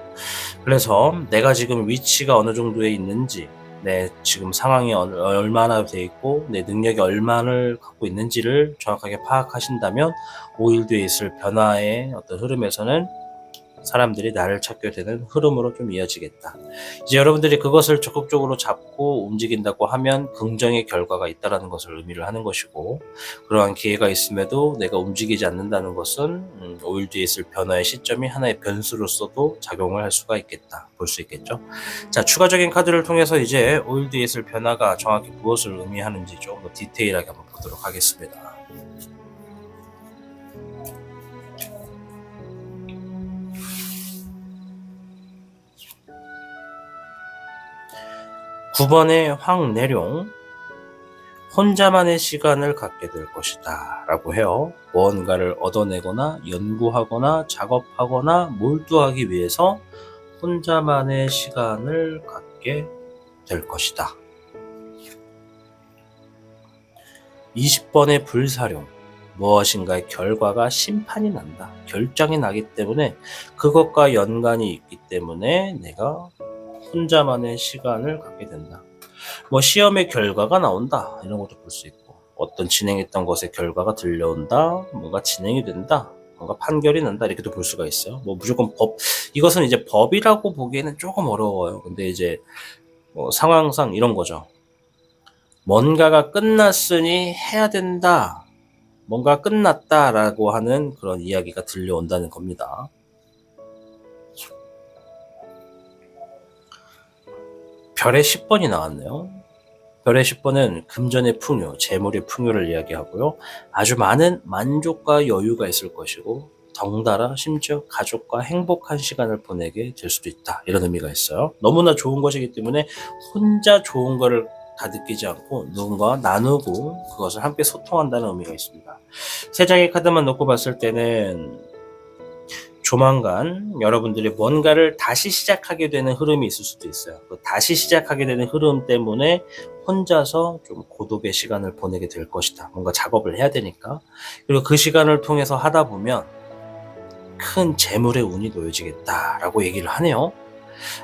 그래서 내가 지금 위치가 어느 정도에 있는지, 내 지금 상황이 얼마나 돼 있고 내 능력이 얼마를 갖고 있는지를 정확하게 파악하신다면 5일 뒤에 있을 변화의 어떤 흐름에서는 사람들이 나를 찾게 되는 흐름으로 좀 이어지겠다. 이제 여러분들이 그것을 적극적으로 잡고 움직인다고 하면 긍정의 결과가 있다는 것을 의미를 하는 것이고, 그러한 기회가 있음에도 내가 움직이지 않는다는 것은 5일 뒤에 있을 변화의 시점이 하나의 변수로서도 작용을 할 수가 있겠다, 볼 수 있겠죠. 자, 추가적인 카드를 통해서 이제 5일 뒤에 있을 변화가 정확히 무엇을 의미하는지 좀 더 디테일하게 한번 보도록 하겠습니다. 9번의 황내룡, 혼자만의 시간을 갖게 될 것이다 라고 해요. 무언가를 얻어내거나 연구하거나 작업하거나 몰두하기 위해서 혼자만의 시간을 갖게 될 것이다. 20번의 불사룡, 무엇인가의 결과가 심판이 난다, 결정이 나기 때문에 그것과 연관이 있기 때문에 내가 혼자만의 시간을 갖게 된다. 뭐 시험의 결과가 나온다, 이런 것도 볼 수 있고, 어떤 진행했던 것의 결과가 들려온다, 뭔가 진행이 된다, 뭔가 판결이 난다, 이렇게도 볼 수가 있어요. 뭐 무조건 이것은 이제 법이라고 보기에는 조금 어려워요. 근데 이제 뭐 상황상 이런 거죠. 뭔가가 끝났으니 해야 된다, 뭔가 끝났다라고 하는 그런 이야기가 들려온다는 겁니다. 별의 10번이 나왔네요. 별의 10번은 금전의 풍요, 재물의 풍요를 이야기하고요. 아주 많은 만족과 여유가 있을 것이고 덩달아 심지어 가족과 행복한 시간을 보내게 될 수도 있다, 이런 의미가 있어요. 너무나 좋은 것이기 때문에 혼자 좋은 거를 다 느끼지 않고 누군가와 나누고 그것을 함께 소통한다는 의미가 있습니다. 3장의 카드만 놓고 봤을 때는 조만간 여러분들이 뭔가를 다시 시작하게 되는 흐름이 있을 수도 있어요. 그 다시 시작하게 되는 흐름 때문에 혼자서 좀 고독의 시간을 보내게 될 것이다. 뭔가 작업을 해야 되니까. 그리고 그 시간을 통해서 하다 보면 큰 재물의 운이 놓여지겠다라고 얘기를 하네요.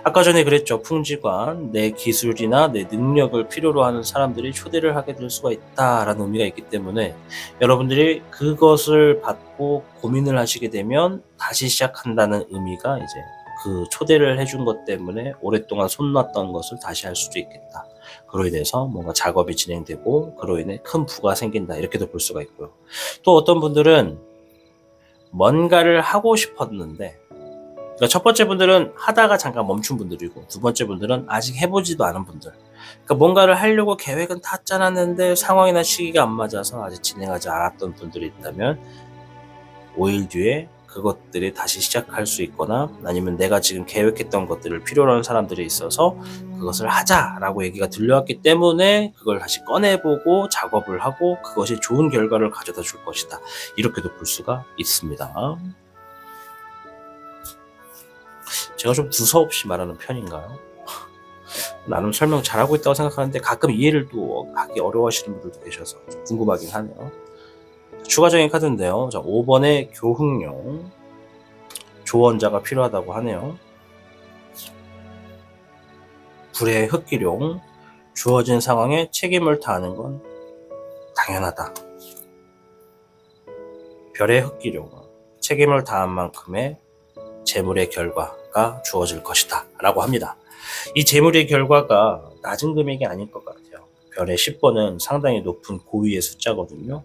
아까 전에 그랬죠. 풍지관, 내 기술이나 내 능력을 필요로 하는 사람들이 초대를 하게 될 수가 있다라는 의미가 있기 때문에 여러분들이 그것을 받고 고민을 하시게 되면 다시 시작한다는 의미가 이제 그 초대를 해준 것 때문에 오랫동안 손 놨던 것을 다시 할 수도 있겠다. 그로 인해서 뭔가 작업이 진행되고 그로 인해 큰 부가 생긴다. 이렇게도 볼 수가 있고요. 또 어떤 분들은 뭔가를 하고 싶었는데, 그러니까 첫 번째 분들은 하다가 잠깐 멈춘 분들이고, 두 번째 분들은 아직 해보지도 않은 분들. 그러니까 뭔가를 하려고 계획은 다 짜놨는데 상황이나 시기가 안 맞아서 아직 진행하지 않았던 분들이 있다면 5일 뒤에 그것들이 다시 시작할 수 있거나, 아니면 내가 지금 계획했던 것들을 필요로 하는 사람들이 있어서 그것을 하자라고 얘기가 들려왔기 때문에 그걸 다시 꺼내보고 작업을 하고 그것이 좋은 결과를 가져다 줄 것이다. 이렇게도 볼 수가 있습니다. 제가 좀 두서없이 말하는 편인가요? 나름 설명 잘하고 있다고 생각하는데 가끔 이해를 또 하기 어려워하시는 분들도 계셔서 좀 궁금하긴 하네요. 추가적인 카드인데요. 자, 5번의 교흥용, 조언자가 필요하다고 하네요. 불의 흑기룡, 주어진 상황에 책임을 다하는 건 당연하다. 별의 흑기룡, 책임을 다한 만큼의 재물의 결과가 주어질 것이다 라고 합니다. 이 재물의 결과가 낮은 금액이 아닐 것 같아요. 별의 10번은 상당히 높은 고위의 숫자거든요.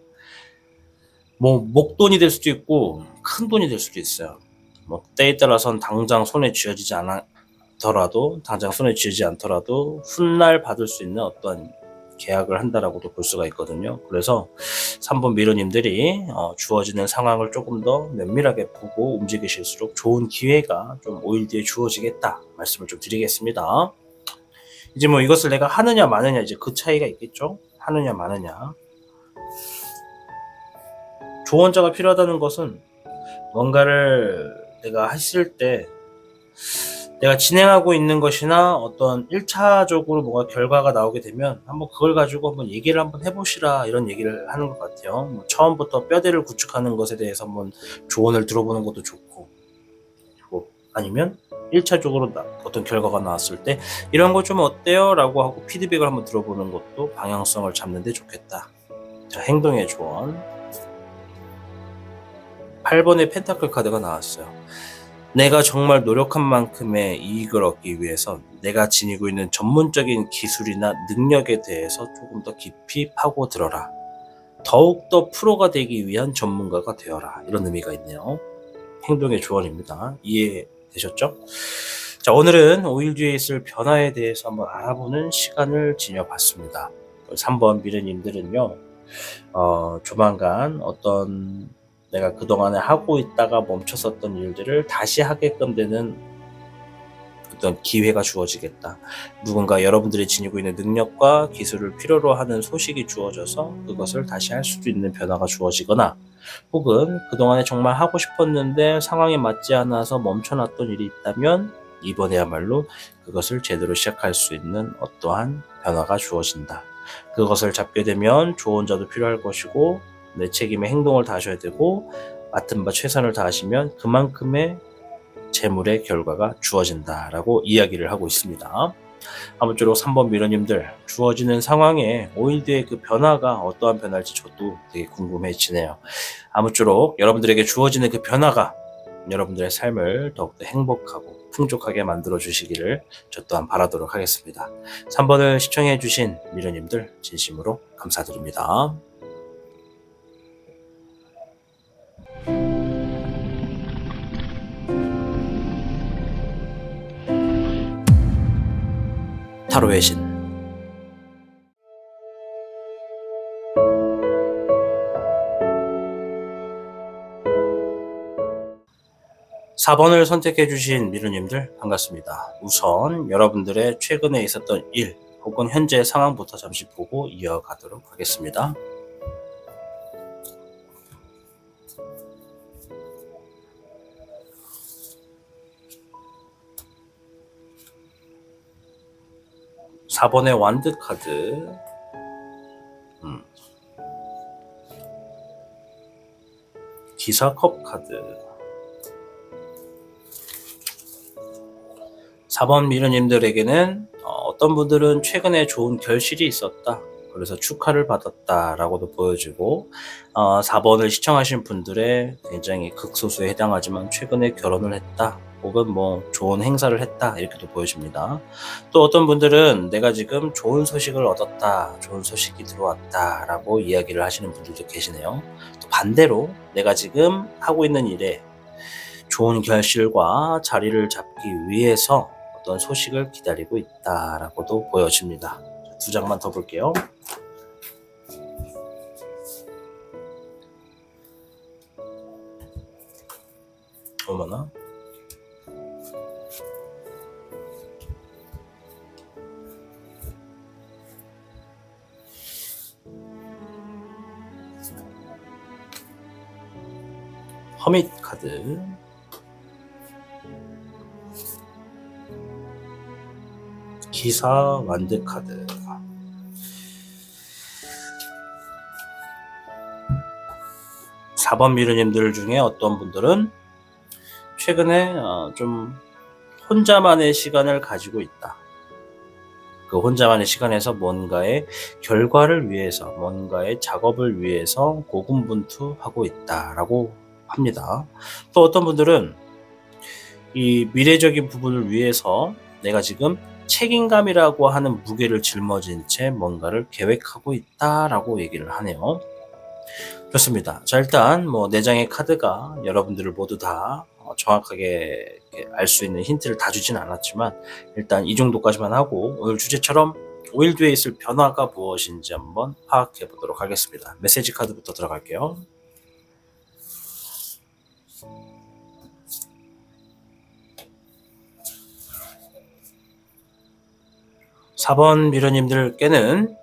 뭐 목돈이 될 수도 있고 큰 돈이 될 수도 있어요. 뭐 때에 따라서는 당장 손에 쥐어지지 않더라도 훗날 받을 수 있는 어떤 계약을 한다라고도 볼 수가 있거든요. 그래서 3번 미르님들이 주어지는 상황을 조금 더 면밀하게 보고 움직이실수록 좋은 기회가 좀 5일 뒤에 주어지겠다 말씀을 좀 드리겠습니다. 이제 뭐 이것을 내가 하느냐 마느냐, 이제 그 차이가 있겠죠. 하느냐 마느냐. 조언자가 필요하다는 것은 뭔가를 내가 했을 때 내가 진행하고 있는 것이나 어떤 1차적으로 뭔가 결과가 나오게 되면 한번 그걸 가지고 한번 얘기를 한번 해보시라, 이런 얘기를 하는 것 같아요. 뭐 처음부터 뼈대를 구축하는 것에 대해서 한번 조언을 들어보는 것도 좋고, 뭐 아니면 1차적으로 어떤 결과가 나왔을 때 이런 거 좀 어때요? 라고 하고 피드백을 한번 들어보는 것도 방향성을 잡는 데 좋겠다. 자, 행동의 조언. 8번의 펜타클 카드가 나왔어요. 내가 정말 노력한 만큼의 이익을 얻기 위해선 내가 지니고 있는 전문적인 기술이나 능력에 대해서 조금 더 깊이 파고들어라. 더욱더 프로가 되기 위한 전문가가 되어라. 이런 의미가 있네요. 행동의 조언입니다. 이해되셨죠? 자, 오늘은 5일 뒤에 있을 변화에 대해서 한번 알아보는 시간을 지녀봤습니다. 3번 미르님들은요, 조만간 어떤 내가 그동안에 하고 있다가 멈췄었던 일들을 다시 하게끔 되는 어떤 기회가 주어지겠다. 누군가 여러분들이 지니고 있는 능력과 기술을 필요로 하는 소식이 주어져서 그것을 다시 할 수도 있는 변화가 주어지거나, 혹은 그동안에 정말 하고 싶었는데 상황에 맞지 않아서 멈춰놨던 일이 있다면 이번에야말로 그것을 제대로 시작할 수 있는 어떠한 변화가 주어진다. 그것을 잡게 되면 조언자도 필요할 것이고 내 책임의 행동을 다하셔야 되고, 맡은 바 최선을 다하시면 그만큼의 재물의 결과가 주어진다라고 이야기를 하고 있습니다. 아무쪼록 3번 미러님들, 주어지는 상황에 5일 뒤에 그 변화가 어떠한 변화일지 저도 되게 궁금해지네요. 아무쪼록 여러분들에게 주어지는 그 변화가 여러분들의 삶을 더욱더 행복하고 풍족하게 만들어 주시기를 저 또한 바라도록 하겠습니다. 3번을 시청해 주신 미러님들 진심으로 감사드립니다. 타로의 신. 4번을 선택해 주신 미르님들 반갑습니다. 우선 여러분들의 최근에 있었던 일 혹은 현재 상황부터 잠시 보고 이어가도록 하겠습니다. 4번의 완드 카드. 기사 컵 카드. 4번 미르님들에게는 어떤 분들은 최근에 좋은 결실이 있었다, 그래서 축하를 받았다 라고도 보여지고, 4번을 시청하신 분들의 굉장히 극소수에 해당하지만 최근에 결혼을 했다, 혹은 뭐 좋은 행사를 했다, 이렇게도 보여집니다. 또 어떤 분들은 내가 지금 좋은 소식을 얻었다, 좋은 소식이 들어왔다 라고 이야기를 하시는 분들도 계시네요. 또 반대로 내가 지금 하고 있는 일에 좋은 결실과 자리를 잡기 위해서 어떤 소식을 기다리고 있다라고도 보여집니다. 두 장만 더 볼게요. 어머나. 허밋 카드. 기사 완드 카드. 4번 미르님들 중에 어떤 분들은 최근에 좀 혼자만의 시간을 가지고 있다. 그 혼자만의 시간에서 뭔가의 결과를 위해서, 뭔가의 작업을 위해서 고군분투하고 있다라고 합니다. 또 어떤 분들은 이 미래적인 부분을 위해서 내가 지금 책임감이라고 하는 무게를 짊어진 채 뭔가를 계획하고 있다라고 얘기를 하네요. 좋습니다. 자, 일단 뭐 4장의 카드가 여러분들을 모두 다 정확하게 알 수 있는 힌트를 다 주진 않았지만, 일단 이 정도까지만 하고 오늘 주제처럼 5일 뒤에 있을 변화가 무엇인지 한번 파악해 보도록 하겠습니다. 메시지 카드부터 들어갈게요. (4번) 미러님들께는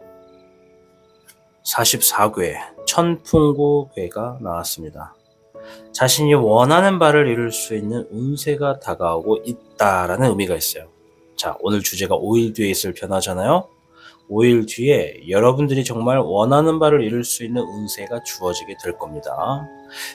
44궤 천풍고궤가 나왔습니다. 자신이 원하는 바를 이룰 수 있는 운세가 다가오고 있다라는 의미가 있어요. 자, 오늘 주제가 5일 뒤에 있을 변화잖아요. 5일 뒤에 여러분들이 정말 원하는 바를 이룰 수 있는 운세가 주어지게 될 겁니다.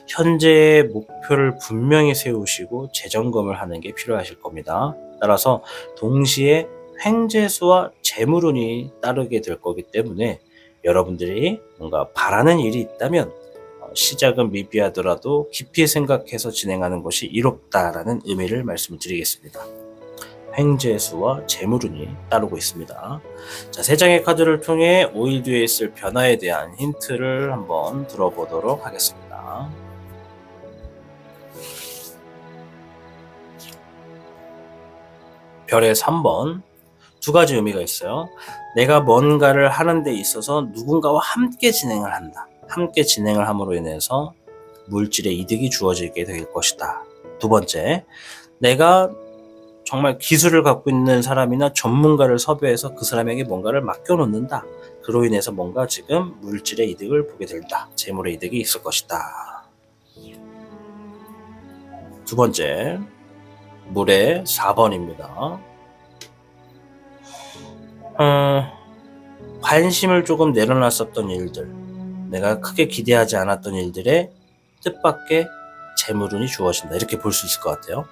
현재의 목표를 분명히 세우시고 재점검을 하는 게 필요하실 겁니다. 따라서 동시에 횡재수와 재물운이 따르게 될 거기 때문에 여러분들이 뭔가 바라는 일이 있다면 시작은 미비하더라도 깊이 생각해서 진행하는 것이 이롭다라는 의미를 말씀을 드리겠습니다. 횡재수와 재물운이 따르고 있습니다. 자, 3장의 카드를 통해 5일 뒤에 있을 변화에 대한 힌트를 한번 들어보도록 하겠습니다. 별의 3번. 2가지 의미가 있어요. 내가 뭔가를 하는 데 있어서 누군가와 함께 진행을 한다. 함께 진행을 함으로 인해서 물질의 이득이 주어지게 될 것이다. 2번째, 내가 정말 기술을 갖고 있는 사람이나 전문가를 섭외해서 그 사람에게 뭔가를 맡겨놓는다. 그로 인해서 뭔가 지금 물질의 이득을 보게 된다. 재물의 이득이 있을 것이다. 2번째, 물의 4번입니다. 관심을 조금 내려놨었던 일들, 내가 크게 기대하지 않았던 일들에 뜻밖의 재물운이 주어진다, 이렇게 볼 수 있을 것 같아요.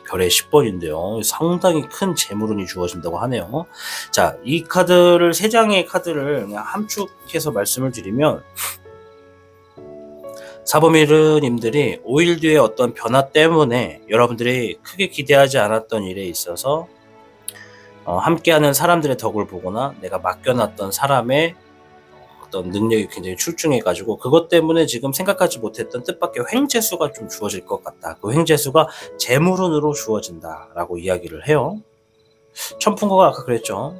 별의 10번인데요. 상당히 큰 재물운이 주어진다고 하네요. 자, 이 카드를, 3장의 카드를 그냥 함축해서 말씀을 드리면, 사범이르님들이 5일 뒤에 어떤 변화 때문에 여러분들이 크게 기대하지 않았던 일에 있어서 함께하는 사람들의 덕을 보거나 내가 맡겨놨던 사람의 어떤 능력이 굉장히 출중해가지고 그것 때문에 지금 생각하지 못했던 뜻밖의 횡재수가 좀 주어질 것 같다. 그 횡재수가 재물운으로 주어진다라고 이야기를 해요. 천풍거가 아까 그랬죠.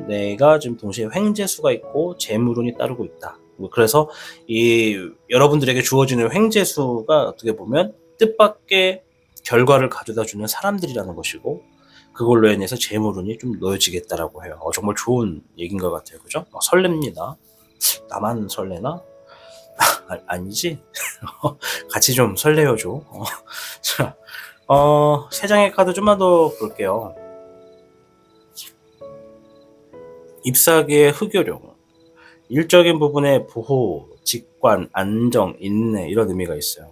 내가 지금 동시에 횡재수가 있고 재물운이 따르고 있다. 그래서 이 여러분들에게 주어지는 횡재수가 어떻게 보면 뜻밖의 결과를 가져다주는 사람들이라는 것이고, 그걸로 인해서 재물운이 좀 놓여지겠다라고 해요. 정말 좋은 얘기인 것 같아요. 그죠? 설렙니다. 나만 설레나? 아니지? 같이 좀 설레어줘. 자, 3장의 카드 좀만 더 볼게요. 잎사귀의 흑요룡, 일적인 부분에 보호, 직관, 안정, 인내 이런 의미가 있어요.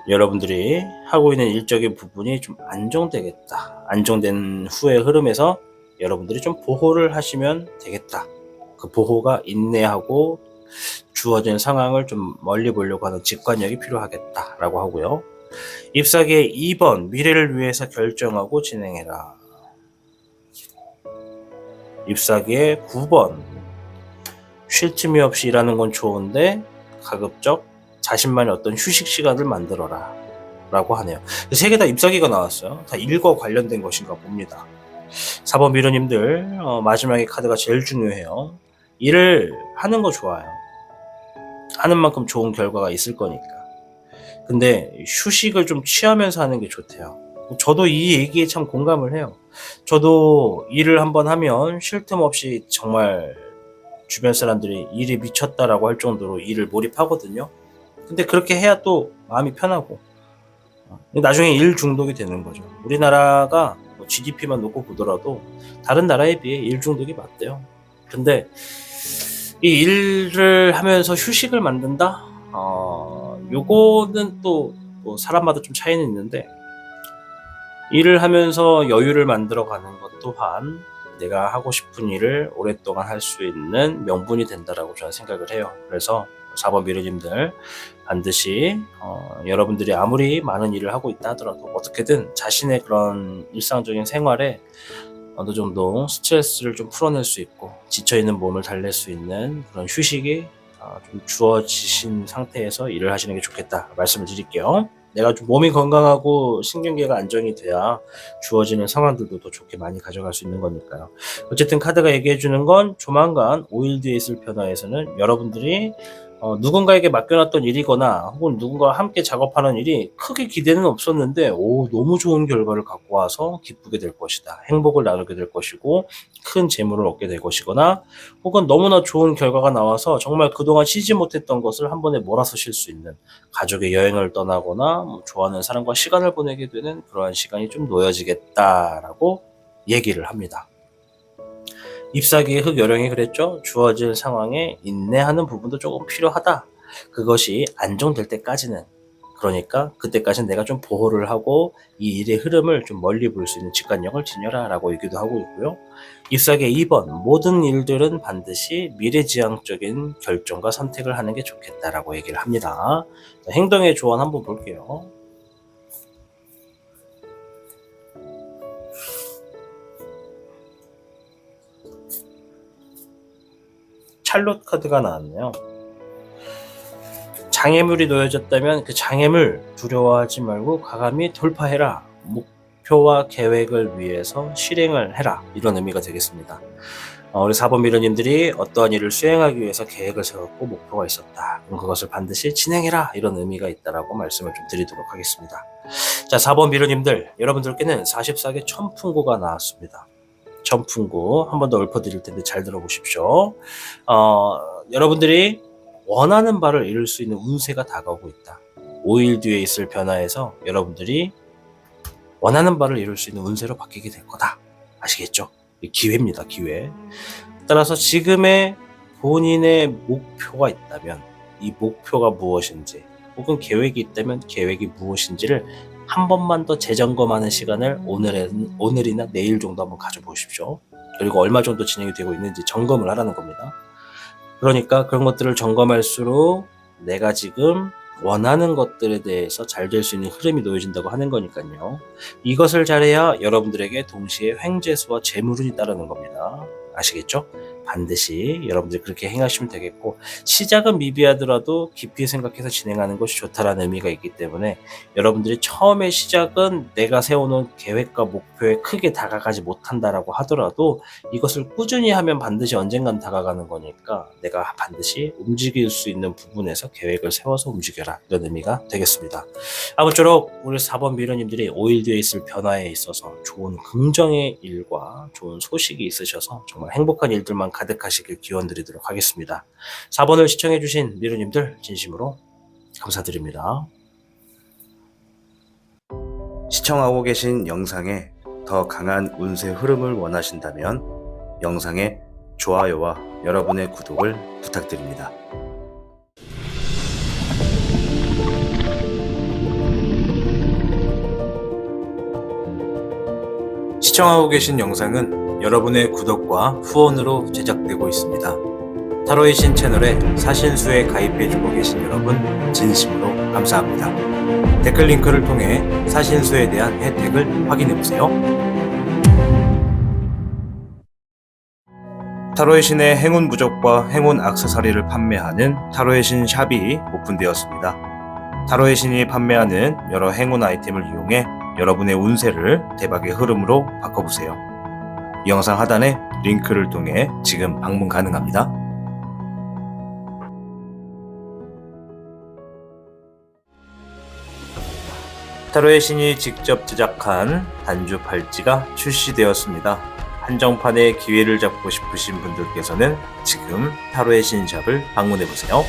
여러분들이 하고 있는 일적인 부분이 좀 안정되겠다. 안정된 후의 흐름에서 여러분들이 좀 보호를 하시면 되겠다. 그 보호가 인내하고 주어진 상황을 좀 멀리 보려고 하는 직관력이 필요하겠다라고 하고요. 잎사귀의 2번, 미래를 위해서 결정하고 진행해라. 잎사귀의 9번, 쉴 틈이 없이 일하는 건 좋은데 가급적 자신만의 어떤 휴식 시간을 만들어라 라고 하네요. 세 개 다 잎사귀가 나왔어요. 다 일과 관련된 것인가 봅니다. 4번 미르님들, 마지막에 카드가 제일 중요해요. 일을 하는 거 좋아요. 하는 만큼 좋은 결과가 있을 거니까. 근데 휴식을 좀 취하면서 하는 게 좋대요. 저도 이 얘기에 참 공감을 해요. 저도 일을 한번 하면 쉴 틈 없이 정말 주변 사람들이 일이 미쳤다라고 할 정도로 일을 몰입하거든요. 근데 그렇게 해야 또 마음이 편하고 나중에 일 중독이 되는 거죠. 우리나라가 GDP만 놓고 보더라도 다른 나라에 비해 일 중독이 맞대요. 근데 이 일을 하면서 휴식을 만든다? 요거는 또 사람마다 좀 차이는 있는데, 일을 하면서 여유를 만들어 가는 것 또한 내가 하고 싶은 일을 오랫동안 할 수 있는 명분이 된다라고 저는 생각을 해요. 그래서 4번 미르님들, 반드시 여러분들이 아무리 많은 일을 하고 있다 하더라도 어떻게든 자신의 그런 일상적인 생활에 어느 정도 스트레스를 좀 풀어낼 수 있고 지쳐있는 몸을 달랠 수 있는 그런 휴식이 좀 주어지신 상태에서 일을 하시는 게 좋겠다 말씀을 드릴게요. 내가 좀 몸이 건강하고 신경계가 안정이 돼야 주어지는 상황들도 더 좋게 많이 가져갈 수 있는 거니까요. 어쨌든 카드가 얘기해주는 건 조만간 5일 뒤에 있을 변화에서는 여러분들이 누군가에게 맡겨놨던 일이거나 혹은 누군가와 함께 작업하는 일이 크게 기대는 없었는데 너무 좋은 결과를 갖고 와서 기쁘게 될 것이다. 행복을 나누게 될 것이고 큰 재물을 얻게 될 것이거나 혹은 너무나 좋은 결과가 나와서 정말 그동안 쉬지 못했던 것을 한 번에 몰아서 쉴 수 있는, 가족의 여행을 떠나거나 좋아하는 사람과 시간을 보내게 되는 그러한 시간이 좀 놓여지겠다라고 얘기를 합니다. 잎사귀의 흑요령이 그랬죠. 주어질 상황에 인내하는 부분도 조금 필요하다. 그것이 안정될 때까지는, 그러니까 그때까지는 내가 좀 보호를 하고 이 일의 흐름을 좀 멀리 볼 수 있는 직관력을 지녀라 라고 얘기도 하고 있고요. 잎사귀의 2번, 모든 일들은 반드시 미래지향적인 결정과 선택을 하는 게 좋겠다라고 얘기를 합니다. 행동의 조언 한번 볼게요. 찰롯 카드가 나왔네요. 장애물이 놓여졌다면 그 장애물 두려워하지 말고 과감히 돌파해라. 목표와 계획을 위해서 실행을 해라. 이런 의미가 되겠습니다. 우리 4번 미러님들이 어떠한 일을 수행하기 위해서 계획을 세웠고 목표가 있었다. 그럼 그것을 반드시 진행해라. 이런 의미가 있다라고 말씀을 좀 드리도록 하겠습니다. 자, 4번 미러님들, 여러분들께는 44개 천풍구가 나왔습니다. 천풍구 한 번 더 읊어드릴 텐데 잘 들어보십시오. 여러분들이 원하는 바를 이룰 수 있는 운세가 다가오고 있다. 5일 뒤에 있을 변화에서 여러분들이 원하는 바를 이룰 수 있는 운세로 바뀌게 될 거다. 아시겠죠? 기회입니다. 기회. 따라서 지금의 본인의 목표가 있다면 이 목표가 무엇인지, 혹은 계획이 있다면 계획이 무엇인지를 한 번만 더 재점검하는 시간을 오늘이나 내일 정도 한번 가져보십시오. 그리고 얼마 정도 진행이 되고 있는지 점검을 하라는 겁니다. 그러니까 그런 것들을 점검할수록 내가 지금 원하는 것들에 대해서 잘 될 수 있는 흐름이 놓여진다고 하는 거니까요. 이것을 잘해야 여러분들에게 동시에 횡재수와 재물운이 따르는 겁니다. 아시겠죠? 반드시 여러분들이 그렇게 행하시면 되겠고, 시작은 미비하더라도 깊이 생각해서 진행하는 것이 좋다라는 의미가 있기 때문에 여러분들이 처음에 시작은 내가 세워놓은 계획과 목표에 크게 다가가지 못한다라고 하더라도 이것을 꾸준히 하면 반드시 언젠간 다가가는 거니까 내가 반드시 움직일 수 있는 부분에서 계획을 세워서 움직여라, 이런 의미가 되겠습니다. 아무쪼록 우리 4번 미러님들이 5일 뒤에 있을 변화에 있어서 좋은 긍정의 일과 좋은 소식이 있으셔서 정말 행복한 일들만 가득하시길 기원드리도록 하겠습니다. 4번을 시청해주신 미르님들 진심으로 감사드립니다. 시청하고 계신 영상에 더 강한 운세 흐름을 원하신다면 영상에 좋아요와 여러분의 구독을 부탁드립니다. 시청하고 계신 영상은 여러분의 구독과 후원으로 제작되고 있습니다. 타로의 신 채널에 사신수에 가입해주고 계신 여러분 진심으로 감사합니다. 댓글 링크를 통해 사신수에 대한 혜택을 확인해보세요. 타로의 신의 행운 부적과 행운 액세서리를 판매하는 타로의 신 샵이 오픈되었습니다. 타로의 신이 판매하는 여러 행운 아이템을 이용해 여러분의 운세를 대박의 흐름으로 바꿔보세요. 이 영상 하단에 링크를 통해 지금 방문 가능합니다. 타로의 신이 직접 제작한 단주 팔찌가 출시되었습니다. 한정판의 기회를 잡고 싶으신 분들께서는 지금 타로의 신샵을 방문해보세요.